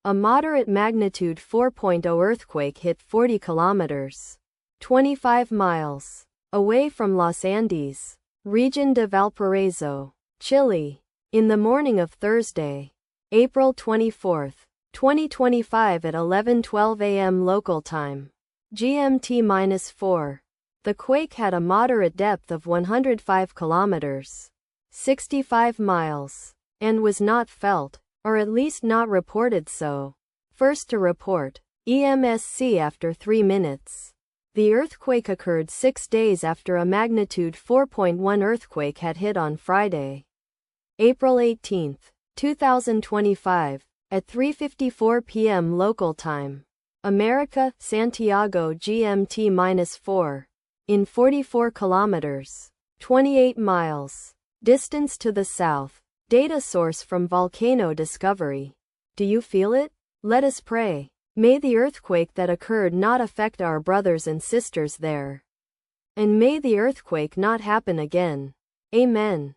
A moderate magnitude 4.0 earthquake hit 40 kilometers, 25 miles, away from Los Andes, region de Valparaiso, Chile, in the morning of Thursday, April 24, 2025 at 11:12 a.m. local time, GMT-4. The quake had a moderate depth of 105 kilometers, 65 miles, and was not felt, or at least not reported so. First to report, EMSC after 3 minutes. The earthquake occurred 6 days after a magnitude 4.1 earthquake had hit on Friday, April 18, 2025, at 3:54 p.m. local time. America, Santiago GMT-4, in 44 kilometers, 28 miles, distance to the south. Data source from Volcano Discovery. Do you feel it? Let us pray. May the earthquake that occurred not affect our brothers and sisters there. And may the earthquake not happen again. Amen.